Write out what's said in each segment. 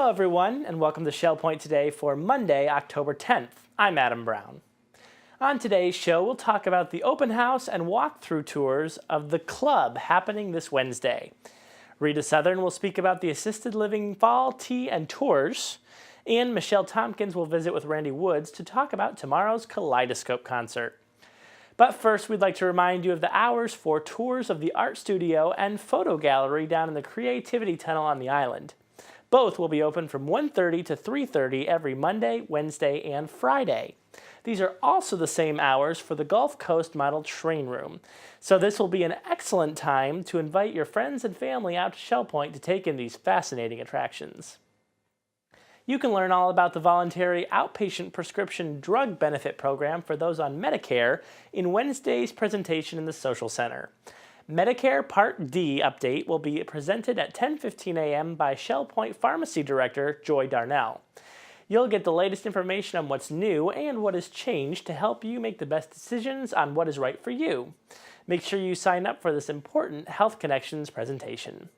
Hello everyone, and welcome to Shell Point Today for Monday, October 10th. I'm Adam Brown. On today's show, we'll talk about the open house and walkthrough tours of The Club happening this Wednesday. Rita Southern will speak about the assisted living fall tea and tours, and Michelle Tompkins will visit with Randy Woods to talk about tomorrow's Kaleidoscope Concert. But first, we'd like to remind you of the hours for tours of the art studio and photo gallery down in the Creativity Tunnel on the island. Both will be open from 1:30 to 3:30 every Monday, Wednesday, and Friday. These are also the same hours for the Gulf Coast Model Train Room. So this will be an excellent time to invite your friends and family out to Shell Point to take in these fascinating attractions. You can learn all about the voluntary outpatient prescription drug benefit program for those on Medicare in Wednesday's presentation in the Social Center. Medicare Part D update will be presented at 10:15 a.m. by Shell Point Pharmacy Director Joy Darnell. You'll get the latest information on what's new and what has changed to help you make the best decisions on what is right for you. Make sure you sign up for this important Health Connections presentation.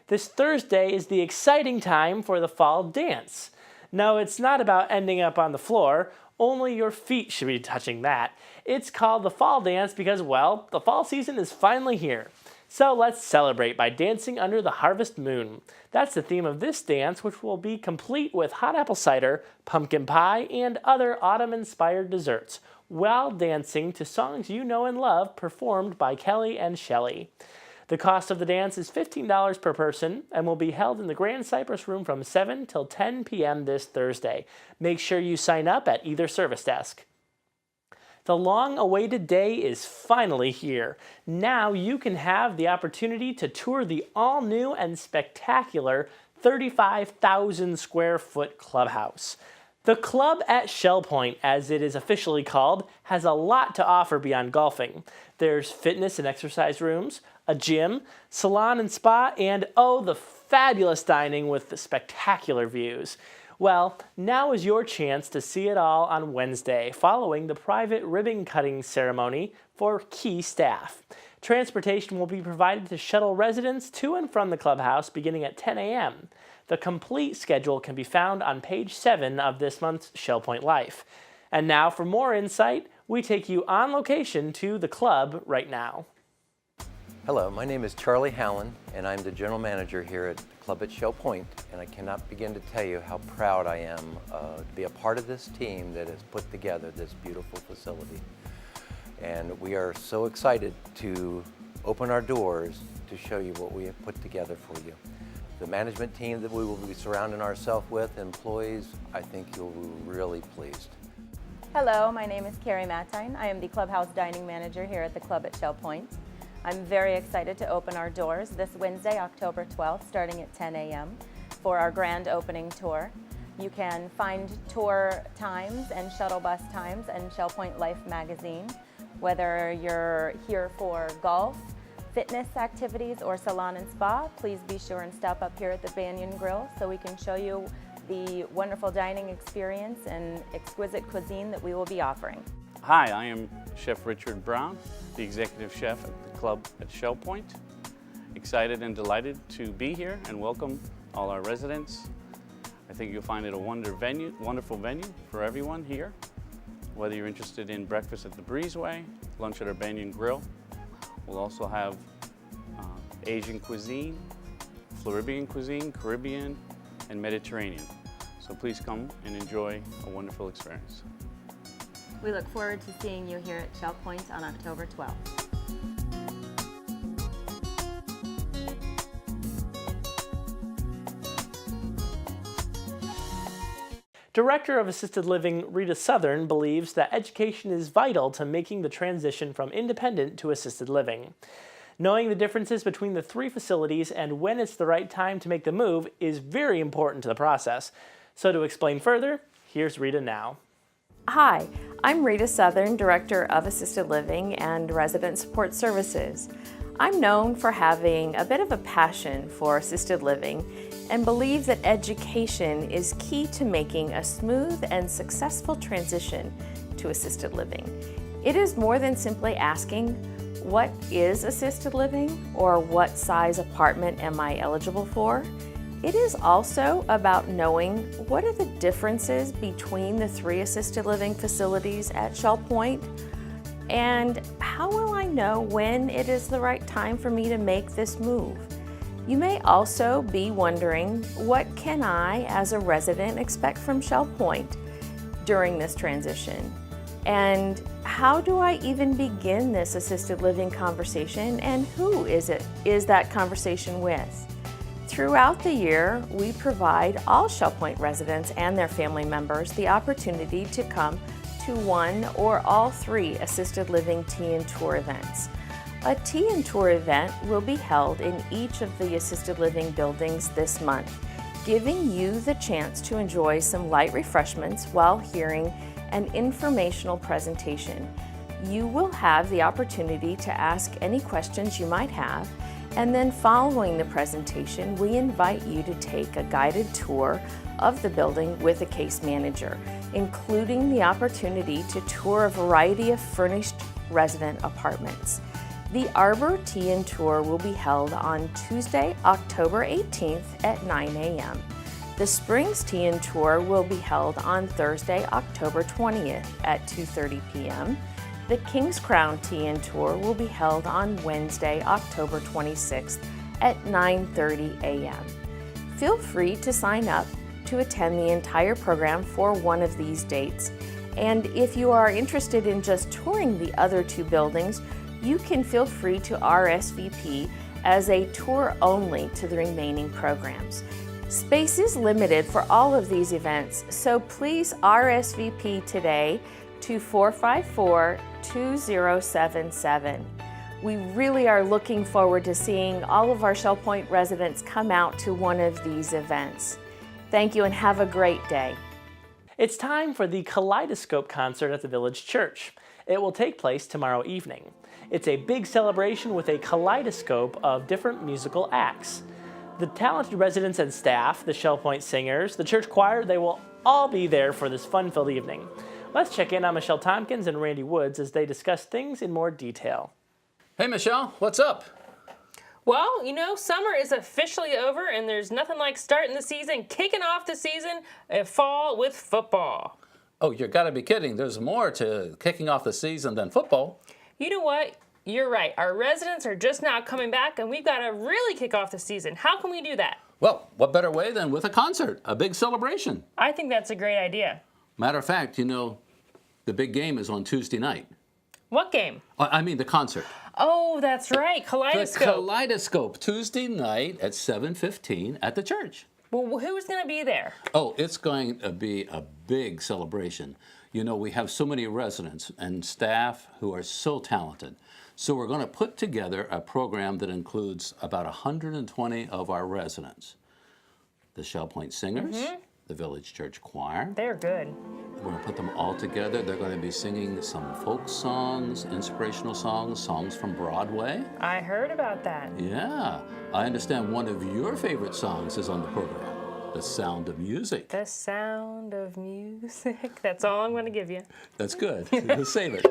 This Thursday is the exciting time for the fall dance. No, it's not about ending up on the floor. Only your feet should be touching that. It's called the fall dance because, well, the fall season is finally here. So let's celebrate by dancing under the harvest moon. That's the theme of this dance, which will be complete with hot apple cider, pumpkin pie, and other autumn-inspired desserts, while dancing to songs you know and love performed by Kelly and Shelley. The cost of the dance is $15 per person and will be held in the Grand Cypress Room from 7 till 10 p.m. this Thursday. Make sure you sign up at either service desk. The long-awaited day is finally here. Now you can have the opportunity to tour the all-new and spectacular 35,000 square foot clubhouse. The Club at Shell Point, as it is officially called, has a lot to offer beyond golfing. There's fitness and exercise rooms, a gym, salon and spa, and oh, the fabulous dining with the spectacular views. Well, now is your chance to see it all on Wednesday, following the private ribbon cutting ceremony for key staff. Transportation will be provided to shuttle residents to and from the clubhouse beginning at 10 a.m. The complete schedule can be found on page 7 of this month's Shell Point Life. And now for more insight, we take you on location to the club right now. Hello, my name is Charlie Howlin, and I'm the general manager here at the Club at Shell Point, and I cannot begin to tell you how proud I am to be a part of this team that has put together this beautiful facility. And we are so excited to open our doors to show you what we have put together for you. The management team that we will be surrounding ourselves with, employees, I think you'll be really pleased. Hello, my name is Carrie Mattine. I am the Clubhouse Dining Manager here at the Club at Shell Point. I'm very excited to open our doors this Wednesday, October 12th, starting at 10 a.m. for our grand opening tour. You can find tour times and shuttle bus times in Shell Point Life magazine. Whether you're here for golf, fitness activities, or salon and spa, please be sure and stop up here at the Banyan Grill so we can show you the wonderful dining experience and exquisite cuisine that we will be offering. Hi, I am Chef Richard Brown, the Executive Chef at the Club at Shell Point. Excited and delighted to be here and welcome all our residents. I think you'll find it a wonderful venue for everyone here. Whether you're interested in breakfast at the Breezeway, lunch at our Banyan Grill. We'll also have Asian cuisine, Floridian cuisine, Caribbean, and Mediterranean. So please come and enjoy a wonderful experience. We look forward to seeing you here at Shell Point on October 12th. Director of Assisted Living Rita Southern believes that education is vital to making the transition from independent to assisted living. Knowing the differences between the three facilities and when it's the right time to make the move is very important to the process. So to explain further, here's Rita now. Hi, I'm Rita Southern, Director of Assisted Living and Resident Support Services. I'm known for having a bit of a passion for assisted living and believe that education is key to making a smooth and successful transition to assisted living. It is more than simply asking, what is assisted living or what size apartment am I eligible for? It is also about knowing what are the differences between the 3 assisted living facilities at Shell Point, and how will I know when it is the right time for me to make this move? You may also be wondering, what can I, as a resident, expect from Shell Point during this transition? And how do I even begin this assisted living conversation, and who is that conversation with? Throughout the year, we provide all Shell Point residents and their family members the opportunity to come to one or all 3 assisted living tea and tour events. A tea and tour event will be held in each of the assisted living buildings this month, giving you the chance to enjoy some light refreshments while hearing an informational presentation. You will have the opportunity to ask any questions you might have, and then following the presentation, we invite you to take a guided tour of the building with a case manager, including the opportunity to tour a variety of furnished resident apartments. The Arbor Tea and Tour will be held on Tuesday, October 18th at 9 a.m. The Springs Tea and Tour will be held on Thursday, October 20th at 2:30 p.m. The King's Crown Tea and Tour will be held on Wednesday, October 26th at 9:30 a.m. Feel free to sign up to attend the entire program for one of these dates. And if you are interested in just touring the other 2 buildings, you can feel free to RSVP as a tour only to the remaining programs. Space is limited for all of these events, so please RSVP today to 454-2077. We really are looking forward to seeing all of our Shell Point residents come out to one of these events. Thank you and have a great day. It's time for the Kaleidoscope Concert at the Village Church. It will take place tomorrow evening. It's a big celebration with a kaleidoscope of different musical acts. The talented residents and staff, the Shell Point singers, the church choir, they will all be there for this fun-filled evening. Let's check in on Michelle Tompkins and Randy Woods as they discuss things in more detail. Hey Michelle, what's up? Well, you know, summer is officially over, and there's nothing like starting the season, kicking off the season, fall with football. Oh, you gotta be kidding. There's more to kicking off the season than football. You know what? You're right. Our residents are just now coming back, and we've got to really kick off the season. How can we do that? Well, what better way than with a concert, a big celebration? I think that's a great idea. Matter of fact, you know, the big game is on Tuesday night. What game? I mean the concert. Oh, that's right. Kaleidoscope. The Kaleidoscope, Tuesday night at 7:15 at the church. Well, who's going to be there? Oh, it's going to be a big celebration. You know, we have so many residents and staff who are so talented. So we're going to put together a program that includes about 120 of our residents. The Shell Point Singers, the Village Church Choir. They're good. We're going to put them all together. They're going to be singing some folk songs, inspirational songs, songs from Broadway. I heard about that. Yeah. I understand one of your favorite songs is on the program, The Sound of Music. The Sound of Music. That's all I'm going to give you. That's good. Save it.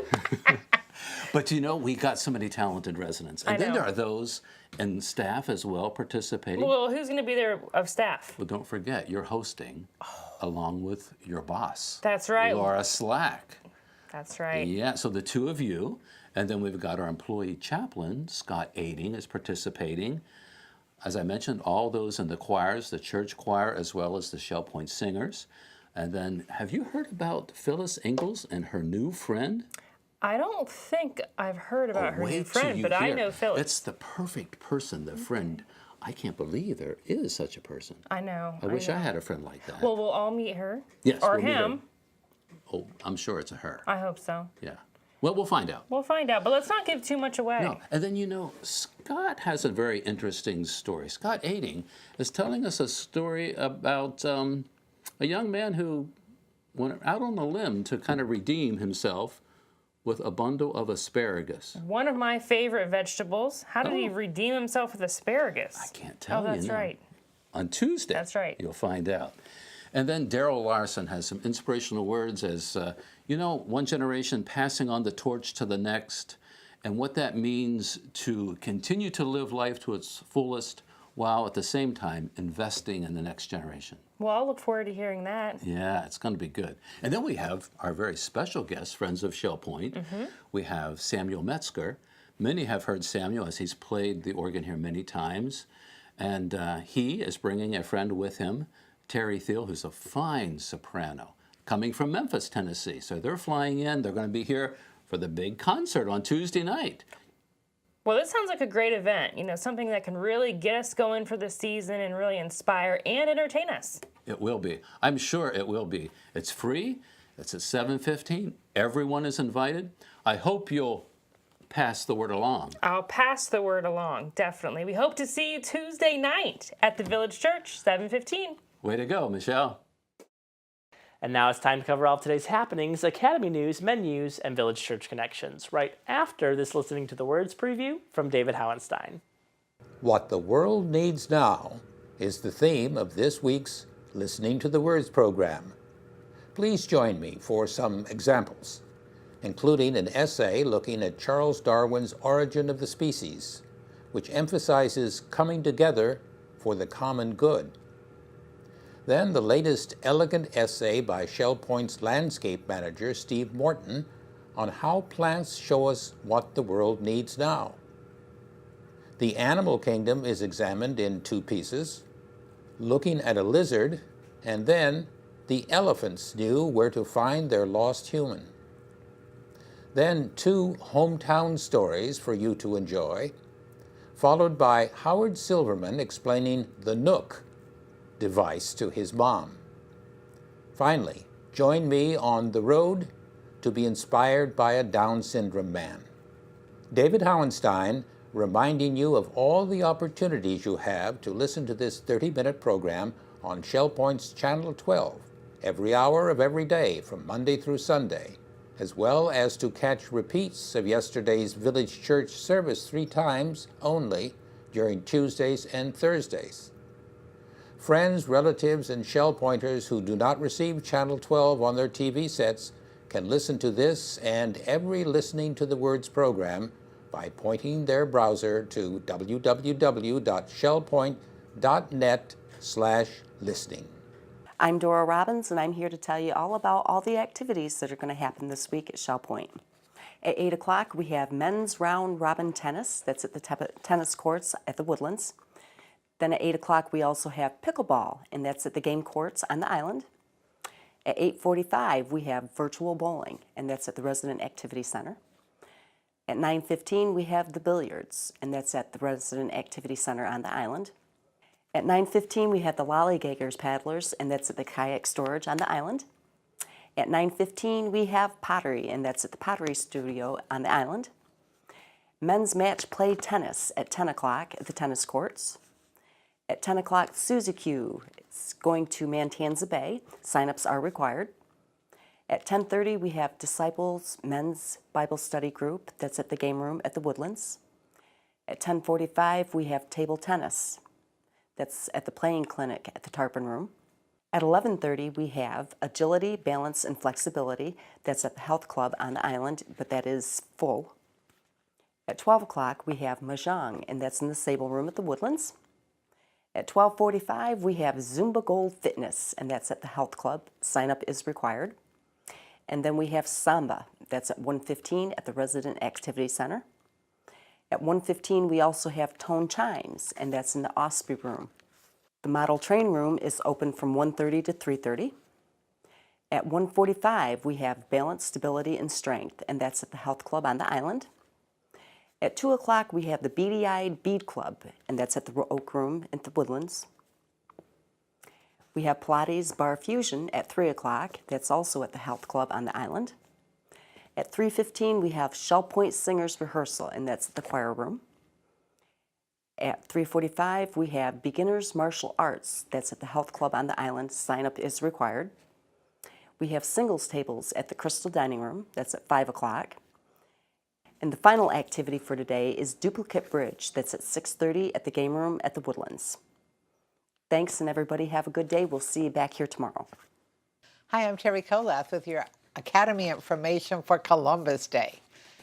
But you know, we got so many talented residents. And then there are those in staff as well participating. Well, who's going to be there of staff? Well, don't forget, you're hosting along with your boss. That's right. Laura Slack. That's right. Yeah, so the 2 of you. And then we've got our employee chaplain, Scott Aiding, is participating. As I mentioned, all those in the choirs, the church choir, as well as the Shell Point Singers. And then, have you heard about Phyllis Ingalls and her new friend? I don't think I've heard about her new friend, but I know Phyllis. It's the perfect person, the friend. I can't believe there is such a person. I know. I wish I had a friend like that. Well, we'll all meet her. Yes, Or we'll meet her. him. Oh, I'm sure it's a her. I hope so. Yeah. Well, we'll find out. We'll find out, but let's not give too much away. No. And then, you know, Scott has a very interesting story. Scott Aiding is telling us a story about a young man who went out on a limb to kind of redeem himself with a bundle of asparagus. One of my favorite vegetables. How did he redeem himself with asparagus? I can't tell you. Oh, that's right. On Tuesday. That's right. You'll find out. And then Daryl Larson has some inspirational words as, you know, one generation passing on the torch to the next, and what that means to continue to live life to its fullest while at the same time investing in the next generation. Well, I'll look forward to hearing that. Yeah, it's going to be good. And then we have our very special guests, friends of Shell Point. We have Samuel Metzger. Many have heard Samuel as he's played the organ here many times. And he is bringing a friend with him, Terry Thiel, who's a fine soprano, coming from Memphis, Tennessee. So they're flying in. They're going to be here for the big concert on Tuesday night. Well, this sounds like a great event, you know, something that can really get us going for the season and really inspire and entertain us. It will be. I'm sure it will be. It's free. It's at 7:15. Everyone is invited. I hope you'll pass the word along. I'll pass the word along, definitely. We hope to see you Tuesday night at the Village Church, 7:15. Way to go, Michelle. And now it's time to cover all of today's happenings, Academy news, menus, and Village Church connections, right after this Listening to the Words preview from David Howenstein. What the world needs now is the theme of this week's Listening to the Words program. Please join me for some examples, including an essay looking at Charles Darwin's Origin of the Species, which emphasizes coming together for the common good. Then the latest elegant essay by Shell Point's landscape manager, Steve Morton, on how plants show us what the world needs now. The animal kingdom is examined in two pieces, looking at a lizard, and then the elephants knew where to find their lost human. Then two hometown stories for you to enjoy, followed by Howard Silverman explaining the Nook device to his mom. Finally, join me on the road to be inspired by a Down syndrome man. David Howenstein reminding you of all the opportunities you have to listen to this 30-minute program on Shell Point's Channel 12 every hour of every day from Monday through Sunday, as well as to catch repeats of yesterday's Village Church service 3 times only during Tuesdays and Thursdays. Friends, relatives, and Shell Pointers who do not receive Channel 12 on their TV sets can listen to this and every Listening to the Words program by pointing their browser to www.shellpoint.net/listening. I'm Dora Robbins, and I'm here to tell you all about all the activities that are going to happen this week at Shell Point. At 8 o'clock, we have men's round robin tennis. That's at the tennis courts at the Woodlands. Then at 8 o'clock, we also have pickleball, and that's at the game courts on the island. At 8:45, we have virtual bowling, and that's at the Resident Activity Center. At 9:15, we have the billiards, and that's at the Resident Activity Center on the island. At 9:15, we have the lollygaggers paddlers, and that's at the kayak storage on the island. At 9:15, we have pottery, and that's at the pottery studio on the island. Men's match play tennis at 10 o'clock at the tennis courts. At 10 o'clock, Suzy Q is going to Mantanza Bay. Sign-ups are required. At 10:30, we have Disciples Men's Bible Study Group. That's at the game room at the Woodlands. At 10:45, we have table tennis. That's at the playing clinic at the Tarpon Room. At 11:30, we have Agility, Balance, and Flexibility. That's at the Health Club on the island, but that is full. At 12 o'clock, we have Mahjong, and that's in the Sable Room at the Woodlands. At 12:45, we have Zumba Gold Fitness, and that's at the Health Club. Sign-up is required. And then we have Samba. That's at 1:15 at the Resident Activity Center. At 1:15, we also have Tone Chimes, and that's in the Osprey Room. The Model Train Room is open from 1:30 to 3:30. At 1:45, we have Balance, Stability, and Strength, and that's at the Health Club on the island. At 2 o'clock, we have the Beady-Eyed Bead Club, and that's at the Oak Room at the Woodlands. We have Pilates Bar Fusion at 3 o'clock. That's also at the Health Club on the island. At 3:15, we have Shell Point Singers Rehearsal, and that's at the choir room. At 3:45, we have Beginners Martial Arts. That's at the Health Club on the island. Sign-up is required. We have singles tables at the Crystal Dining Room. That's at 5 o'clock. And the final activity for today is Duplicate Bridge. That's at 6:30 at the game room at the Woodlands. Thanks, and everybody have a good day. We'll see you back here tomorrow. Hi, I'm Terry Kolath with your Academy information for Columbus Day.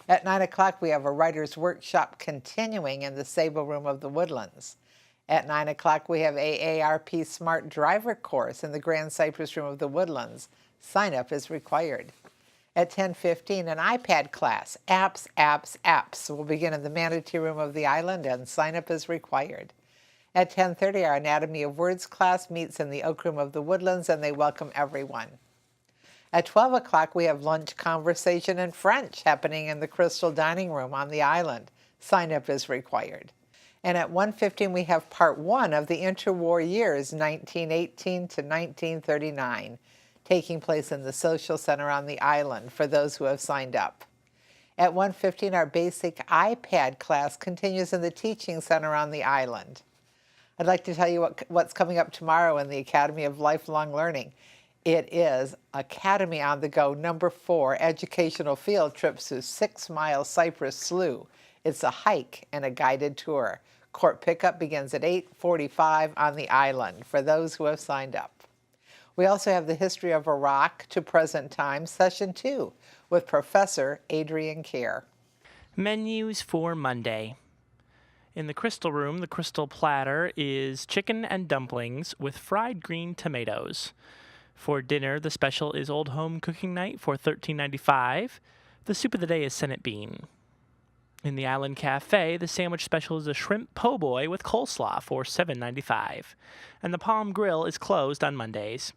At 9 o'clock, we have a writer's workshop continuing in the Sable Room of the Woodlands. At 9 o'clock, we have AARP Smart Driver Course in the Grand Cypress Room of the Woodlands. Sign up is required. At 10:15, an iPad class, Apps, will begin in the Manatee Room of the Island, and sign up is required. At 10:30, our Anatomy of Words class meets in the Oak Room of the Woodlands, and they welcome everyone. At 12 o'clock, we have lunch conversation in French happening in the Crystal Dining Room on the island. Sign up is required. And at 1:15, we have part 1 of the interwar years, 1918 to 1939, taking place in the Social Center on the island for those who have signed up. At 1:15, our basic iPad class continues in the Teaching Center on the island. I'd like to tell you what's coming up tomorrow in the Academy of Lifelong Learning. It is Academy on the Go #4 educational field trips to 6 Mile Cypress Slough. It's a hike and a guided tour. Court pickup begins at 8:45 on the island for those who have signed up. We also have the History of Iraq to Present Time, Session 2, with Professor Adrian Kerr. Menus for Monday. In the Crystal Room, the Crystal Platter is chicken and dumplings with fried green tomatoes. For dinner, the special is Old Home Cooking Night for $13.95. The soup of the day is Senate Bean. In the Island Cafe, the sandwich special is a shrimp po' boy with coleslaw for $7.95. And the Palm Grill is closed on Mondays.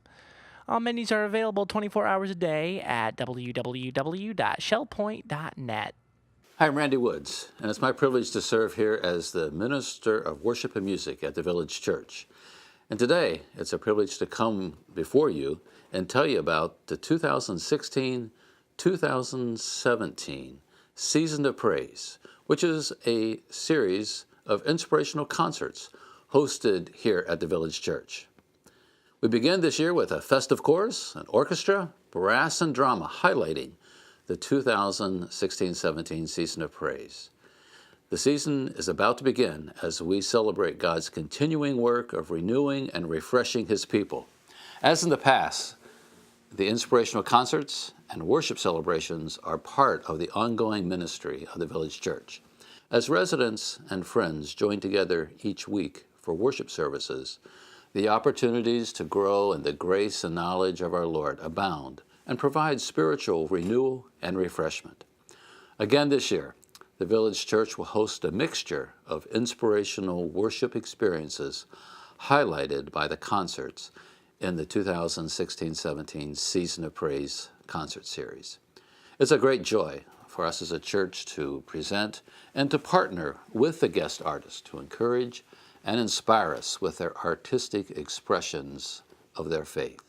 All menus are available 24 hours a day at www.shellpoint.net. Hi, I'm Randy Woods, and it's my privilege to serve here as the Minister of Worship and Music at the Village Church. And today, it's a privilege to come before you and tell you about the 2016-2017 Season of Praise, which is a series of inspirational concerts hosted here at the Village Church. We begin this year with a festive chorus, an orchestra, brass, and drama highlighting the 2016-17 Season of Praise. The season is about to begin as we celebrate God's continuing work of renewing and refreshing His people. As in the past, the inspirational concerts and worship celebrations are part of the ongoing ministry of the Village Church. As residents and friends join together each week for worship services, the opportunities to grow in the grace and knowledge of our Lord abound and provide spiritual renewal and refreshment. Again this year, the Village Church will host a mixture of inspirational worship experiences highlighted by the concerts in the 2016-17 Season of Praise concert series. It's a great joy for us as a church to present and to partner with the guest artists to encourage and inspire us with their artistic expressions of their faith.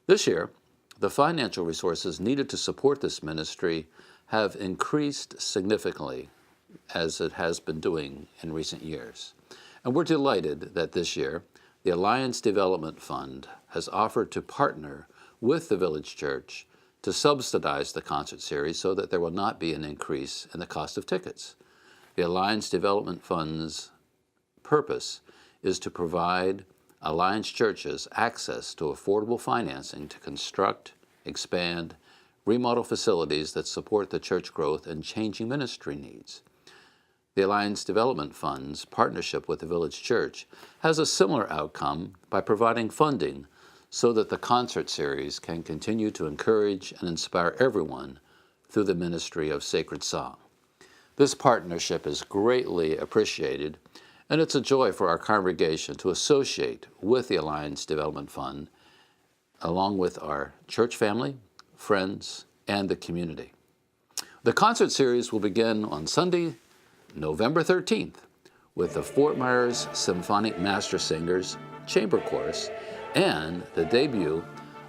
This year, the financial resources needed to support this ministry have increased significantly, as it has been doing in recent years. And we're delighted that this year, the Alliance Development Fund has offered to partner with the Village Church to subsidize the concert series so that there will not be an increase in the cost of tickets. The Alliance Development Fund's purpose is to provide Alliance churches access to affordable financing to construct, expand, remodel facilities that support the church growth and changing ministry needs. The Alliance Development Fund's partnership with the Village Church has a similar outcome by providing funding so that the concert series can continue to encourage and inspire everyone through the ministry of sacred song. This partnership is greatly appreciated, and it's a joy for our congregation to associate with the Alliance Development Fund, along with our church family, friends, and the community. The concert series will begin on Sunday, November 13th, with the Fort Myers Symphonic Master Singers Chamber Chorus and the debut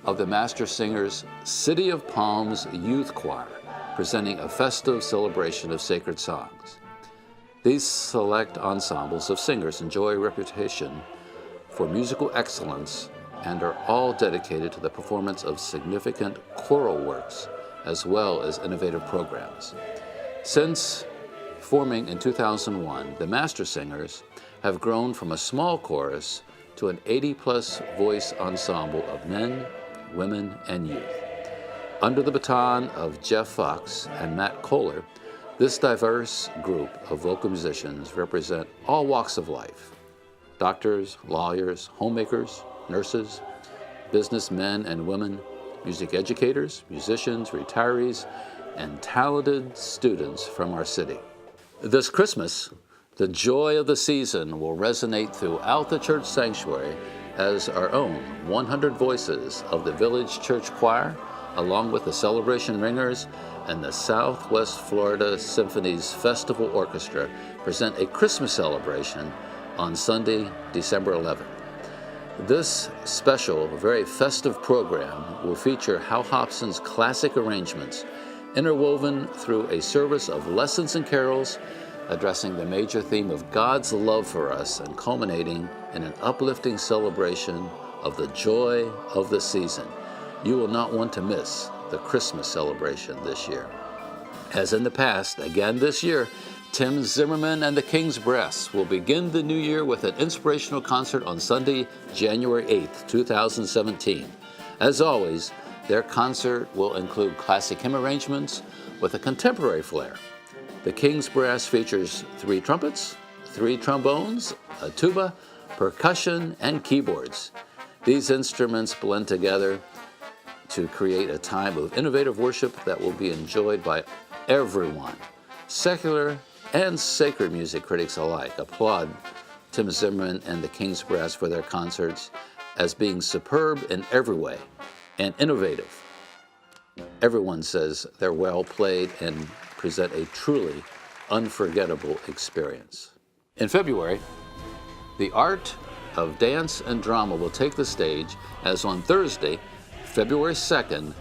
of the Master Singers City of Palms Youth Choir, presenting a festive celebration of sacred songs. These select ensembles of singers enjoy a reputation for musical excellence and are all dedicated to the performance of significant choral works as well as innovative programs. Since forming in 2001, the Master Singers have grown from a small chorus to an 80-plus voice ensemble of men, women, and youth. Under the baton of Jeff Fox and Matt Kohler, this diverse group of vocal musicians represent all walks of life, doctors, lawyers, homemakers, nurses, businessmen and women, music educators, musicians, retirees, and talented students from our city. This Christmas, the joy of the season will resonate throughout the church sanctuary as our own 100 voices of the Village Church Choir, along with the Celebration Ringers and the Southwest Florida Symphony's Festival Orchestra, present a Christmas celebration on Sunday, December 11th. This special, very festive program will feature Hal Hobson's classic arrangements, interwoven through a service of lessons and carols, addressing the major theme of God's love for us and culminating in an uplifting celebration of the joy of the season. You will not want to miss the Christmas celebration this year. As in the past, again this year, Tim Zimmerman and the King's Brass will begin the new year with an inspirational concert on Sunday, January 8th, 2017. As always, their concert will include classic hymn arrangements with a contemporary flair. The King's Brass features 3 trumpets, 3 trombones, a tuba, percussion, and keyboards. These instruments blend together to create a time of innovative worship that will be enjoyed by everyone. Secular and sacred music critics alike applaud Tim Zimmerman and the King's Brass for their concerts as being superb in every way and innovative. Everyone says they're well played and present a truly unforgettable experience. In February, the art of dance and drama will take the stage as on Thursday, February 2nd,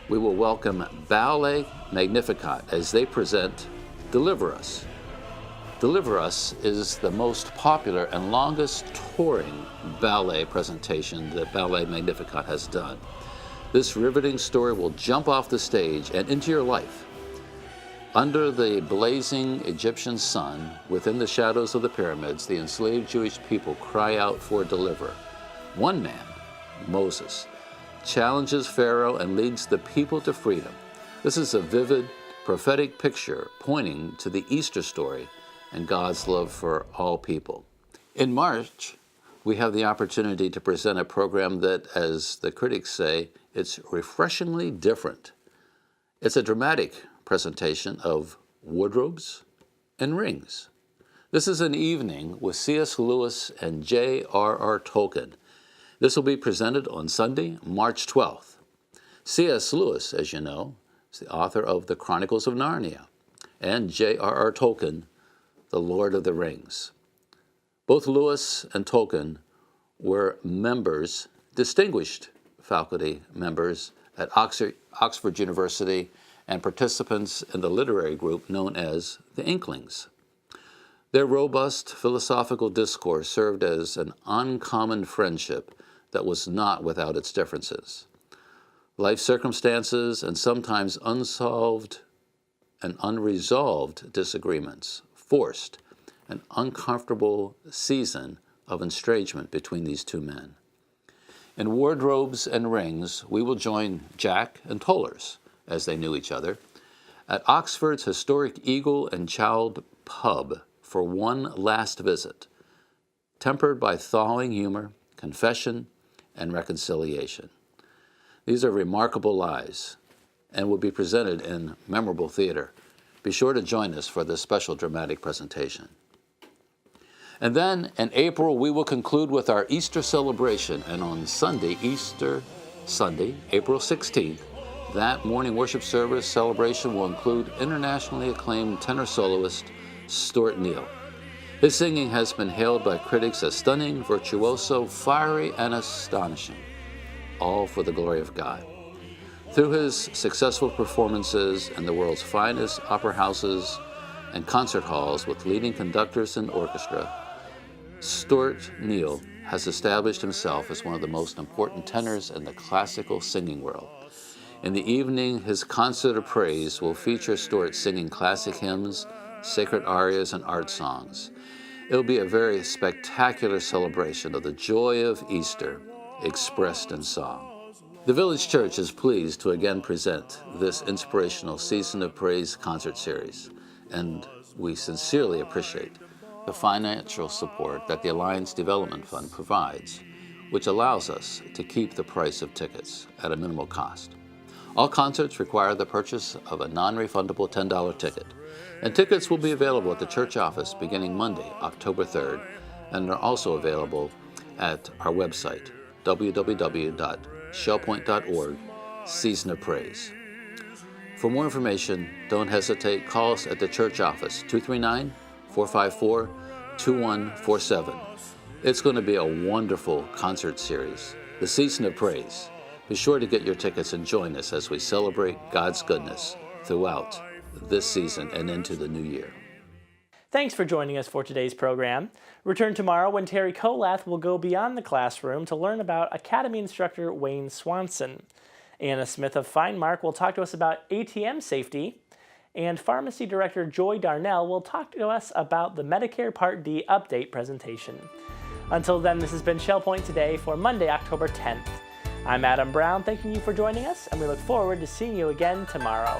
we will welcome Ballet Magnificat as they present Deliver Us. Deliver Us is the most popular and longest touring ballet presentation that Ballet Magnificat has done. This riveting story will jump off the stage and into your life. Under the blazing Egyptian sun, within the shadows of the pyramids, the enslaved Jewish people cry out for a deliverer. One man, Moses, challenges Pharaoh and leads the people to freedom. This is a vivid, prophetic picture pointing to the Easter story and God's love for all people. In March, we have the opportunity to present a program that, as the critics say, it's refreshingly different. It's a dramatic presentation of Wardrobes and Rings. This is an evening with C.S. Lewis and J.R.R. Tolkien. This will be presented on Sunday, March 12th. C.S. Lewis, as you know, is the author of The Chronicles of Narnia, and J.R.R. Tolkien, The Lord of the Rings. Both Lewis and Tolkien were members, distinguished faculty members at Oxford University and participants in the literary group known as the Inklings. Their robust philosophical discourse served as an uncommon friendship that was not without its differences. Life circumstances and sometimes unsolved and unresolved disagreements forced an uncomfortable season of estrangement between these two men. In Wardrobes and Rings, we will join Jack and Tollers, as they knew each other, at Oxford's historic Eagle and Child pub for one last visit, tempered by thawing humor, confession, and reconciliation. These are remarkable lives and will be presented in memorable theater. Be sure to join us for this special dramatic presentation. And then in April, we will conclude with our Easter celebration, and on Sunday, Easter Sunday, April 16th, that morning worship service celebration will include internationally acclaimed tenor soloist Stuart Neal. His singing has been hailed by critics as stunning, virtuoso, fiery, and astonishing, all for the glory of God. Through his successful performances in the world's finest opera houses and concert halls with leading conductors and orchestra, Stuart Neal has established himself as one of the most important tenors in the classical singing world. In the evening, his concert of praise will feature Stuart singing classic hymns, sacred arias, and art songs. It'll be a very spectacular celebration of the joy of Easter expressed in song. The Village Church is pleased to again present this inspirational Season of Praise concert series, and we sincerely appreciate the financial support that the Alliance Development Fund provides, which allows us to keep the price of tickets at a minimal cost. All concerts require the purchase of a non-refundable $10 ticket, and tickets will be available at the church office beginning Monday, October 3rd, and are also available at our website, www.shellpoint.org, Season of Praise. For more information, don't hesitate. Call us at the church office, 239-454-2147. It's going to be a wonderful concert series, the Season of Praise. Be sure to get your tickets and join us as we celebrate God's goodness throughout this season and into the new year. Thanks for joining us for today's program. Return tomorrow when Terry Kolath will go beyond the classroom to learn about Academy instructor Wayne Swanson. Anna Smith of Finemark will talk to us about ATM safety, and Pharmacy Director Joy Darnell will talk to us about the Medicare Part D update presentation. Until then, this has been Shell Point Today for Monday, October 10th. I'm Adam Brown, thanking you for joining us, and we look forward to seeing you again tomorrow.